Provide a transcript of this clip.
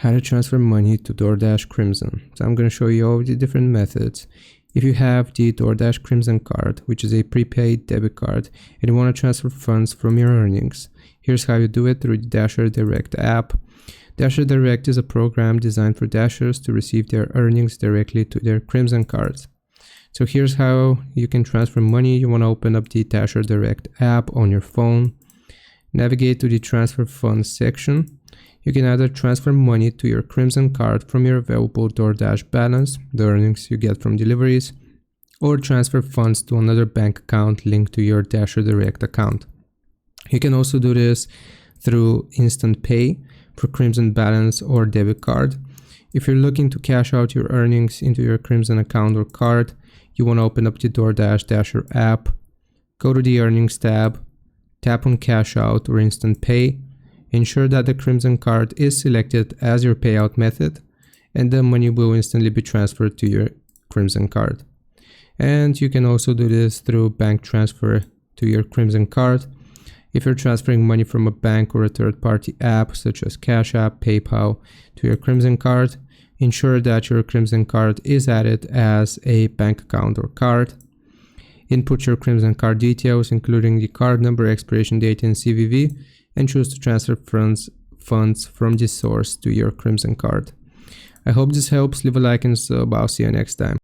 how to transfer money to Doordash Crimson. So I'm going to show you all the different methods. If you have the Doordash Crimson card, which is a prepaid debit card, and you want to transfer funds from your earnings, here's how you do it through the Dasher Direct app. Dasher Direct is a program designed for Dashers to receive their earnings directly to their Crimson cards. So here's how you can transfer money. You want to open up the Dasher Direct app on your phone, navigate to the Transfer Funds section. You can either transfer money to your Crimson card from your available DoorDash balance, the earnings you get from deliveries, or transfer funds to another bank account linked to your Dasher Direct account. You can also do this through Instant Pay for Crimson balance or debit card. If you're looking to cash out your earnings into your Crimson account or card, you want to open up the DoorDash Dasher app, go to the Earnings tab, tap on Cash Out or Instant Pay. Ensure that the Crimson card is selected as your payout method, and the money will instantly be transferred to your Crimson card. And you can also do this through bank transfer to your Crimson card. If you're transferring money from a bank or a third-party app such as Cash App, PayPal to your Crimson card, ensure that your Crimson card is added as a bank account or card. Input your Crimson card details, including the card number, expiration date, and CVV, and choose to transfer funds from this source to your Crimson card. I hope this helps. Leave a like and sub. I'll see you next time.